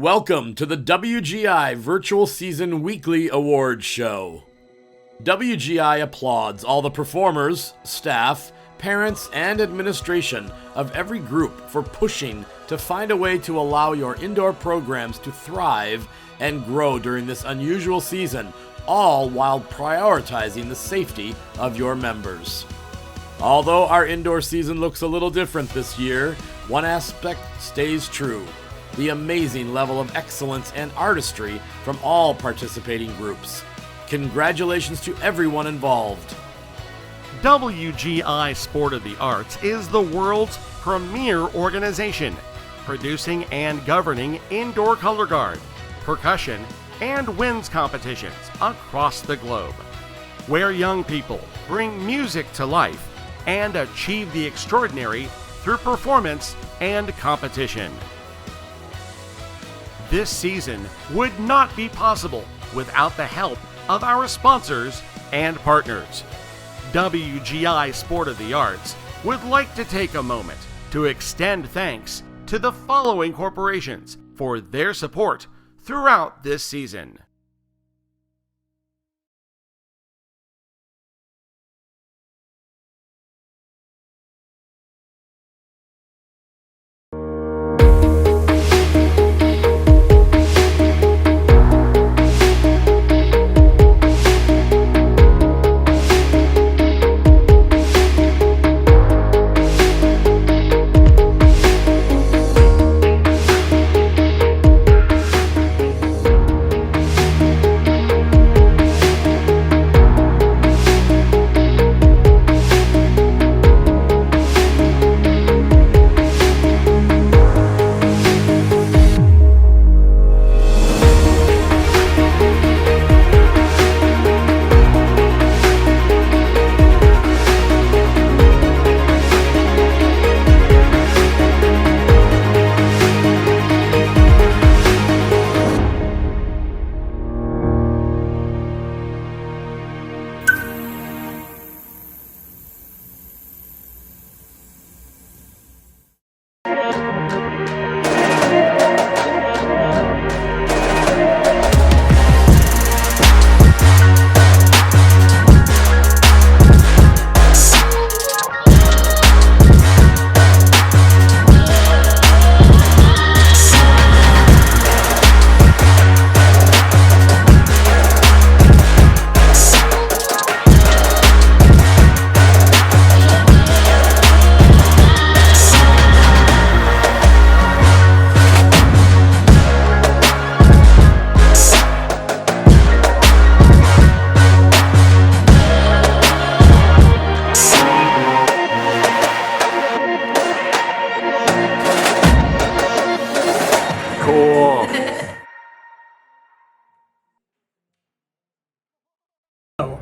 Welcome to the WGI Virtual Season Weekly Awards Show. WGI applauds all the performers, staff, parents, and administration of every group for pushing to find a way to allow your indoor programs to thrive and grow during this unusual season, all while prioritizing the safety of your members. Although our indoor season looks a little different this year, one aspect stays true: the amazing level of excellence and artistry from all participating groups. Congratulations to everyone involved. WGI Sport of the Arts is the world's premier organization, producing and governing indoor color guard, percussion, and winds competitions across the globe, where young people bring music to life and achieve the extraordinary through performance and competition. This season would not be possible without the help of our sponsors and partners. WGI Sport of the Arts would like to take a moment to extend thanks to the following corporations for their support throughout this season.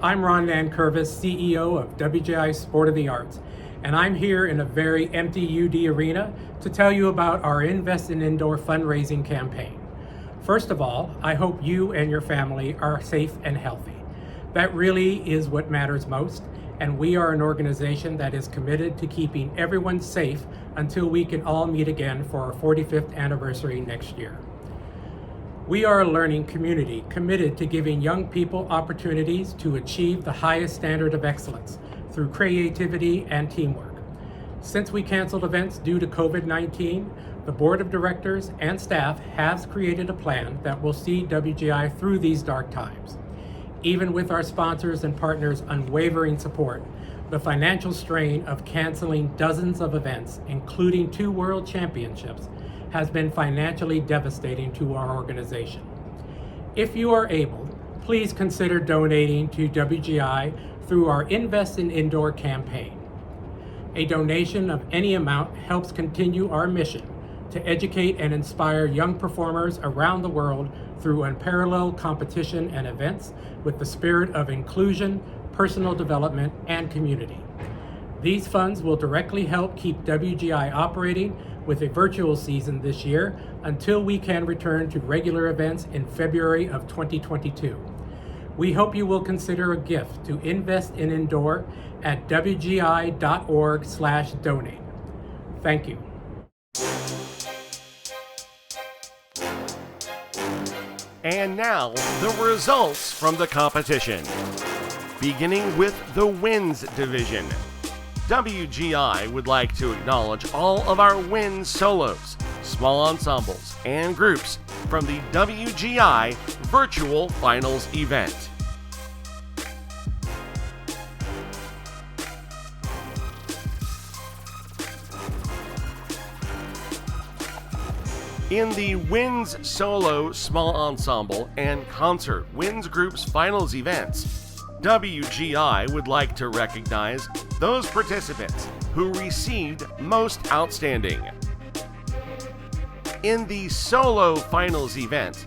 I'm Ron Nankervis, CEO of WGI Sport of the Arts, and I'm here in a very empty UD arena to tell you about our Invest in Indoor fundraising campaign. First of all, I hope you and your family are safe and healthy. That really is what matters most, and we are an organization that is committed to keeping everyone safe until we can all meet again for our 45th anniversary next year. We are a learning community committed to giving young people opportunities to achieve the highest standard of excellence through creativity and teamwork. Since we canceled events due to COVID-19, the board of directors and staff has created a plan that will see WGI through these dark times. Even with our sponsors and partners' unwavering support, the financial strain of canceling dozens of events, including 2 world championships, has been financially devastating to our organization. If you are able, please consider donating to WGI through our Invest in Indoor campaign. A donation of any amount helps continue our mission to educate and inspire young performers around the world through unparalleled competition and events with the spirit of inclusion, personal development, and community. These funds will directly help keep WGI operating with a virtual season this year until we can return to regular events in February of 2022. We hope you will consider a gift to Invest in Indoor at wgi.org/donate. Thank you. And now, the results from the competition. Beginning with the Winds Division. WGI would like to acknowledge all of our Winds solos, small ensembles, and groups from the WGI Virtual Finals event. In the Winds Solo, Small Ensemble, and Concert Winds Groups Finals events, WGI would like to recognize those participants who received Most Outstanding. In the Solo Finals event,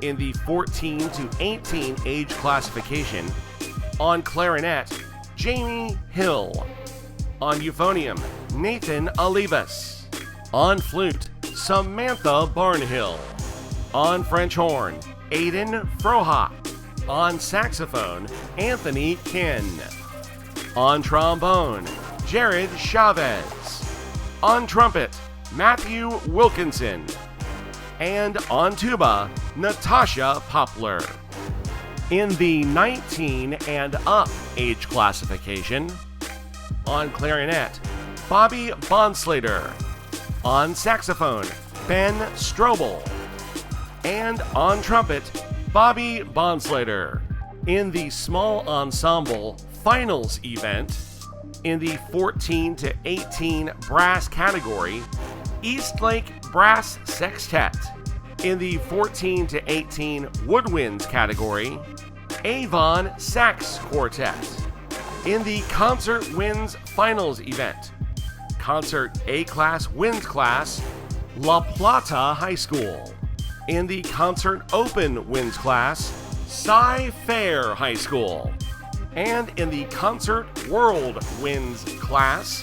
in the 14 to 18 age classification, on clarinet, Jamie Hill. On euphonium, Nathan Olivas. On flute, Samantha Barnhill. On French horn, Aiden Frohock. On saxophone, Anthony Ken. On trombone, Jared Chavez. On trumpet, Matthew Wilkinson. And on tuba, Natasha Poplar. In the 19 and up age classification, on clarinet, Bobby Bonslater. On saxophone, Ben Strobel. And on trumpet, Bobby Bonslater. In the small ensemble finals event, in the 14 to 18 brass category, Eastlake Brass Sextet. In the 14 to 18 woodwinds category, Avon Sax Quartet. In the Concert Winds Finals event, Concert A-Class Winds class, La Plata High School. In the Concert Open Winds class, Cy Fair High School. And in the Concert World Winds class,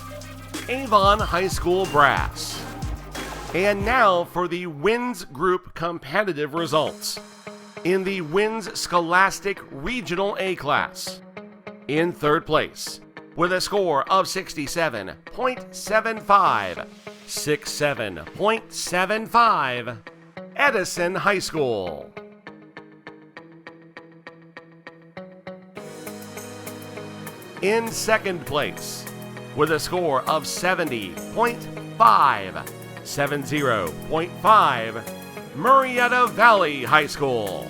Avon High School Brass. And now for the Winds Group competitive results. In the Winds Scholastic Regional A class, in third place, with a score of 67.75, 67.75, Edison High School. In second place, with a score of 70.5, 70.5, Murrieta Valley High School.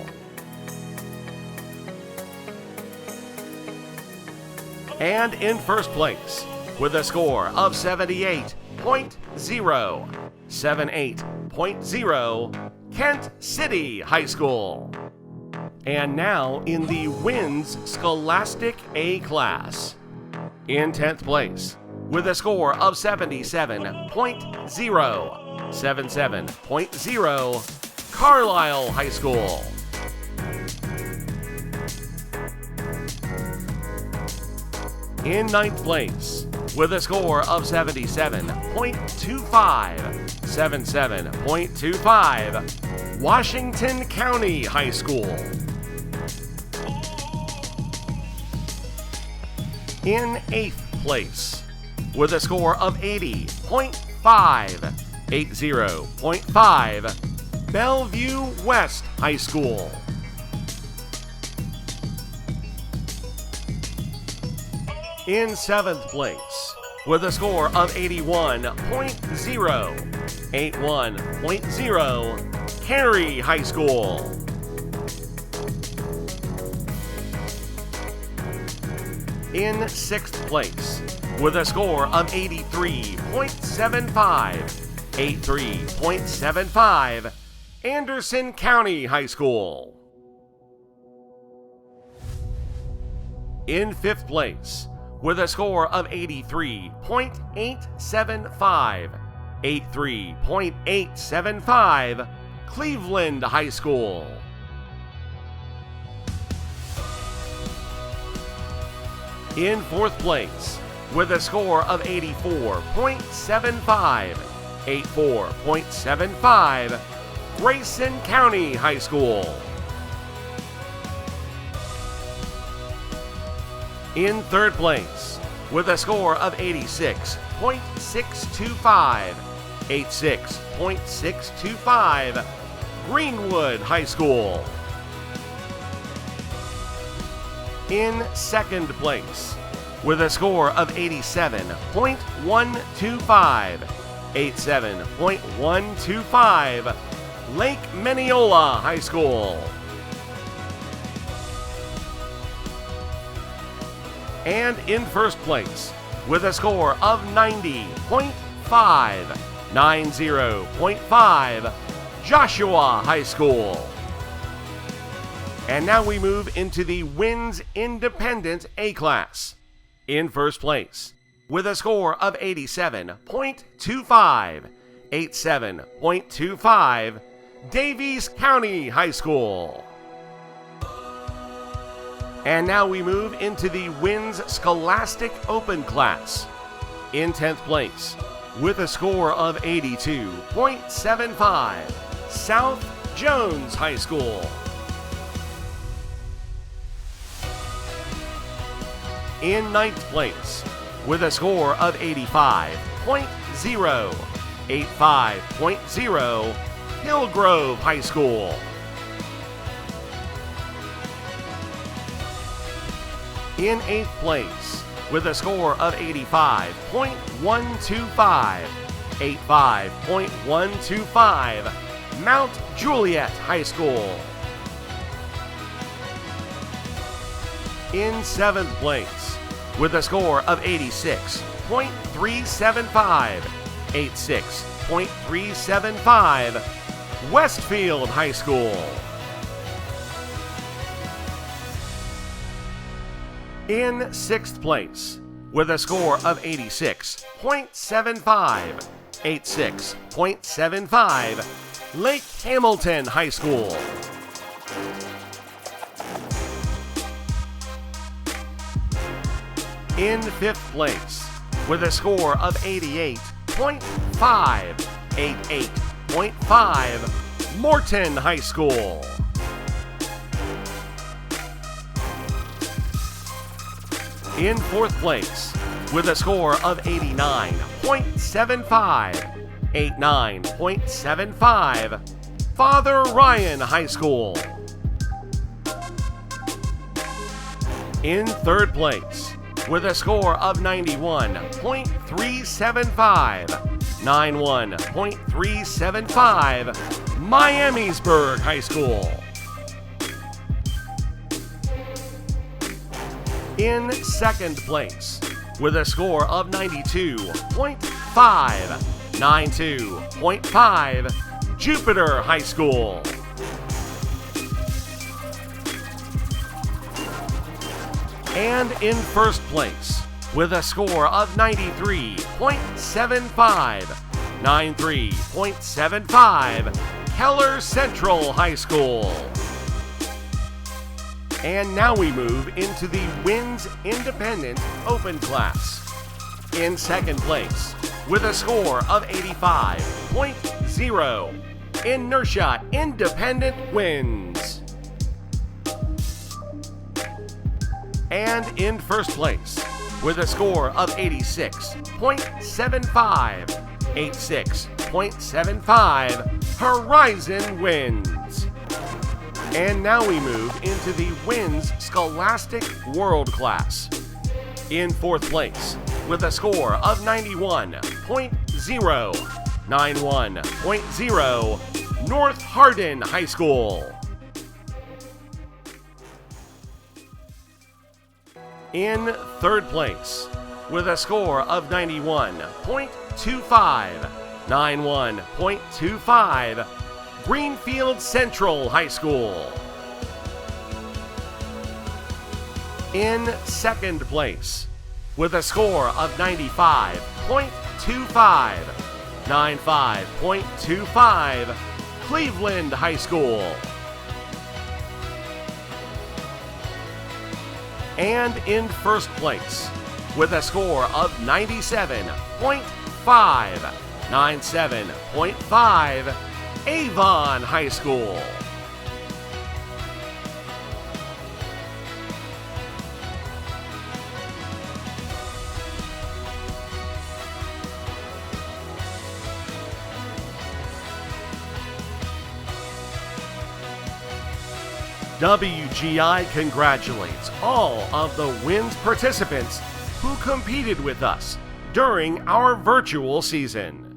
And in first place, with a score of 78.0, 78.0, Kent City High School. And now in the Winds Scholastic A class, in 10th place, with a score of 77.0, 77.0, Carlisle High School. In 9th place, with a score of 77.25, 77.25, Washington County High School. In 8th place, with a score of 80.5, 80.5, Bellevue West High School. In 7th place, with a score of 81.0, 81.0, Cary High School. In 6th place, with a score of 83.75, 83.75, Anderson County High School. In 5th place, with a score of 83.875, 83.875, Cleveland High School. In 4th place, with a score of 84.75, 84.75, Grayson County High School. In 3rd place, with a score of 86.625, 86.625, Greenwood High School. In 2nd place, with a score of 87.125, 87.125, Lake Minneola High School. And in 1st place, with a score of 90.5, 90.5, Joshua High School. And now we move into the Winds Independent A class. In 1st place, with a score of 87.25, 87.25, Davies County High School. And now we move into the Winds Scholastic Open class. In 10th place, with a score of 82.75, South Jones High School. In 9th place, with a score of 85.0, 85.0, Hillgrove High School. In 8th place, with a score of 85.125, 85.125, Mount Juliet High School. In 7th place, with a score of 86.375, 86.375, Westfield High School. In 6th place, with a score of 86.75, 86.75, Lake Hamilton High School. In 5th place, with a score of 88.5, 88.5, Morton High School. In 4th place, with a score of 89.75, 89.75, Father Ryan High School. In 3rd place, with a score of 91.375, 91.375, Miamisburg High School. In 2nd place, with a score of 92.5, 92.5, Jupiter High School. And in 1st place, with a score of 93.75, 93.75, Keller Central High School. And now we move into the Winds Independent Open class. In 2nd place, with a score of 85.0, Inertia Independent wins. And in 1st place, with a score of 86.75. 86.75, Horizon wins. And now we move into the Wins Scholastic World Class. In fourth place, with a score of 91.0, 91.0, North Hardin High School. In third place, with a score of 91.25, 91.25, Greenfield Central High School. In second place, with a score of 95.25, 95.25, Cleveland High School. And in first place, with a score of 97.5, 97.5, Avon High School. WGI congratulates all of the WINS participants who competed with us during our virtual season.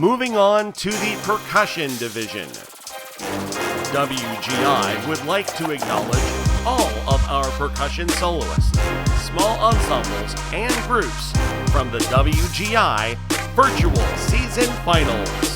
Moving on to the percussion division. WGI would like to acknowledge all of our percussion soloists, small ensembles, and groups from the WGI Virtual Season Finals.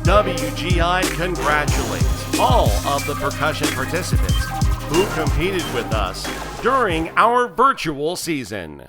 WGI congratulates all of the percussion participants who competed with us during our virtual season.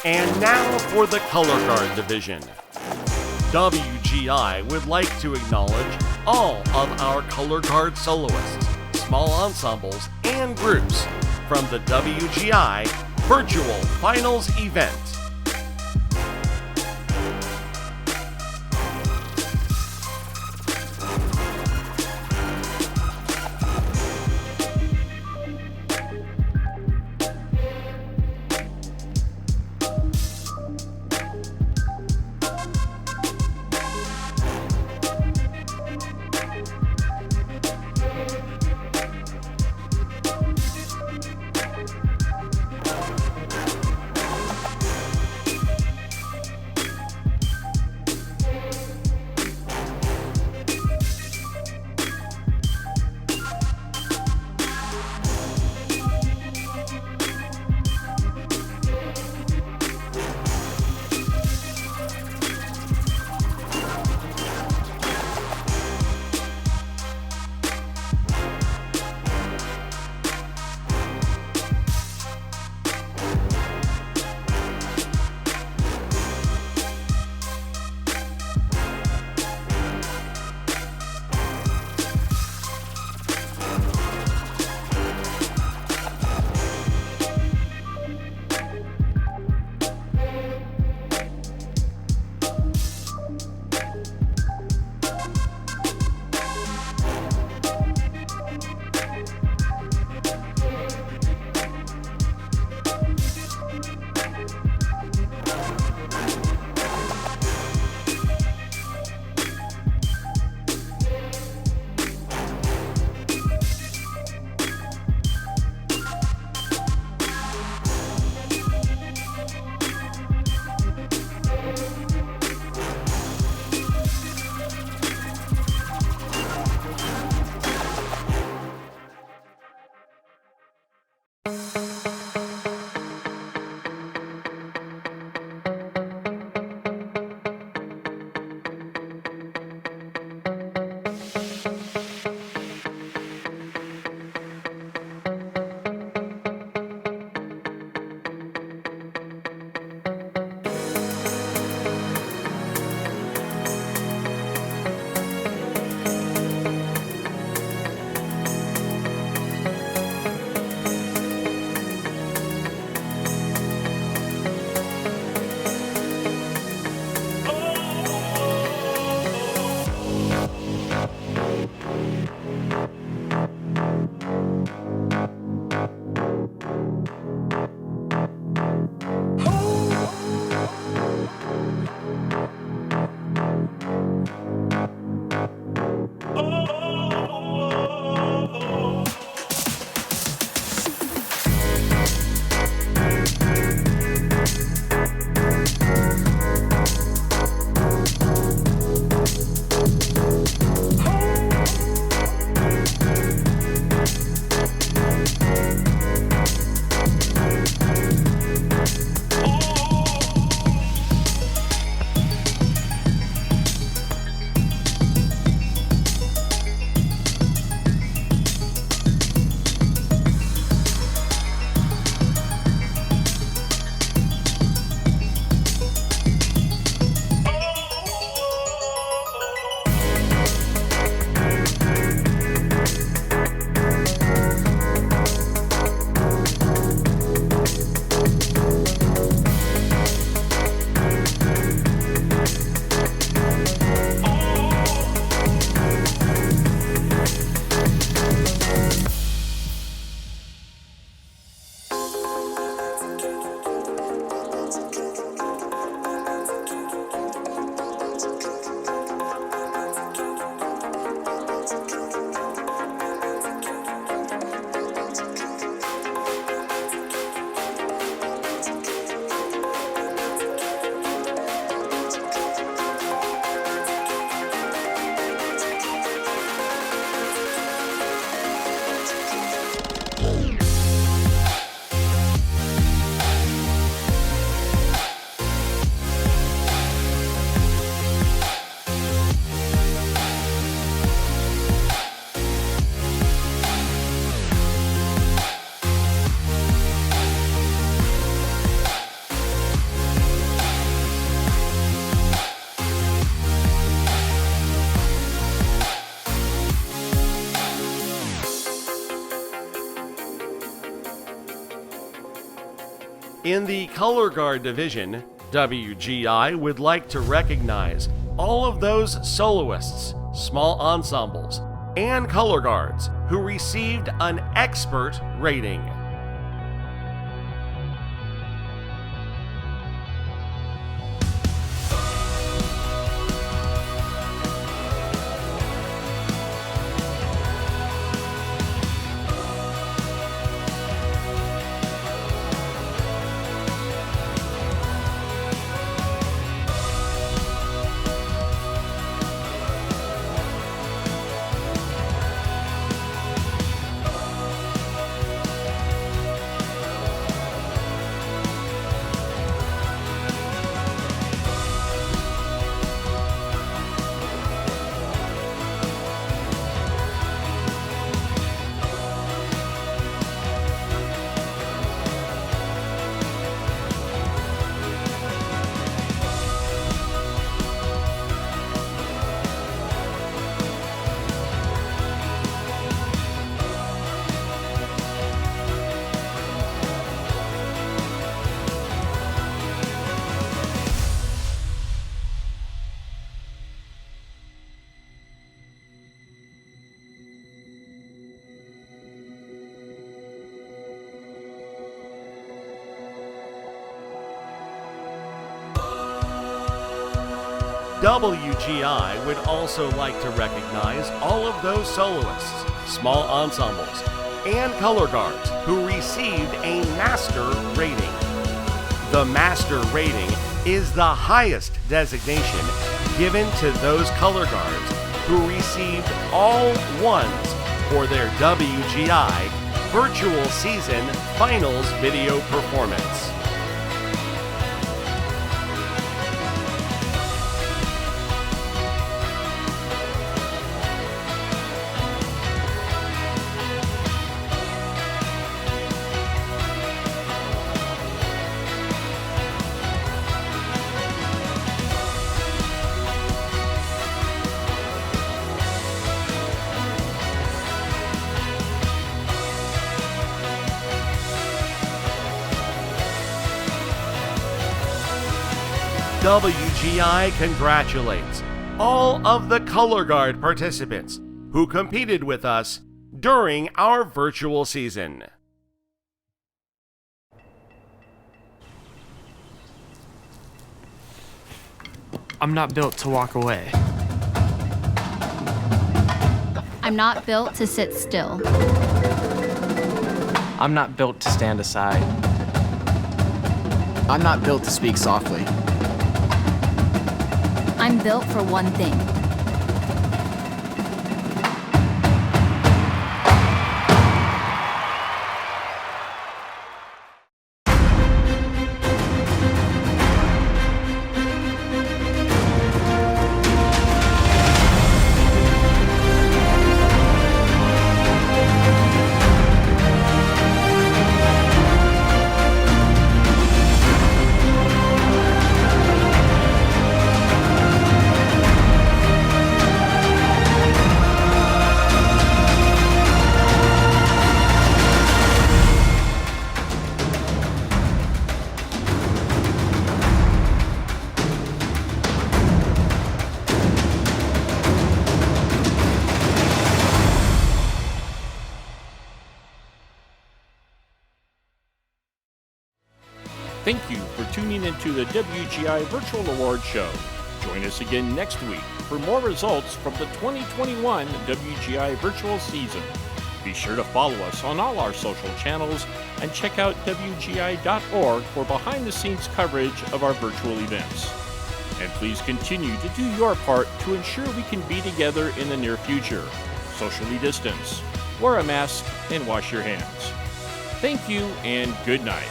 And now for the Color Guard Division. WGI would like to acknowledge all of our Color Guard soloists, small ensembles, and groups from the WGI Virtual Finals event. In the Color Guard division, WGI would like to recognize all of those soloists, small ensembles, and color guards who received an expert rating. WGI would also like to recognize all of those soloists, small ensembles, and color guards who received a master rating. The master rating is the highest designation given to those color guards who received all ones for their WGI Virtual Season Finals video performance. WGI congratulates all of the Color Guard participants who competed with us during our virtual season. I'm not built to walk away. I'm not built to sit still. I'm not built to stand aside. I'm not built to speak softly. I'm built for one thing. Thank you for tuning into the WGI Virtual Awards Show. Join us again next week for more results from the 2021 WGI Virtual Season. Be sure to follow us on all our social channels and check out WGI.org for behind-the-scenes coverage of our virtual events. And please continue to do your part to ensure we can be together in the near future. Socially distance, wear a mask, and wash your hands. Thank you and good night.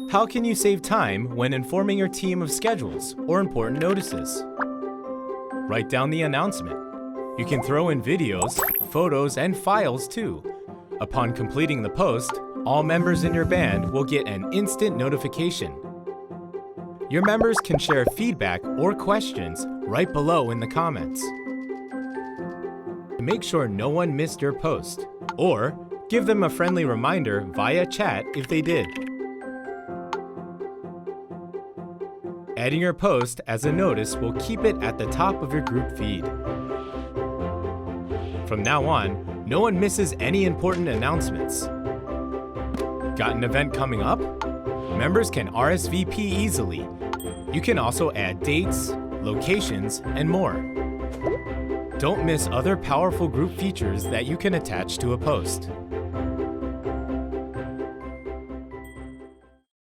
How can you save time when informing your team of schedules or important notices? Write down the announcement. You can throw in videos, photos, and files too. Upon completing the post, all members in your band will get an instant notification. Your members can share feedback or questions right below in the comments. Make sure no one missed your post, or give them a friendly reminder via chat if they did. Adding your post as a notice will keep it at the top of your group feed. From now on, no one misses any important announcements. Got an event coming up? Members can RSVP easily. You can also add dates, locations, and more. Don't miss other powerful group features that you can attach to a post.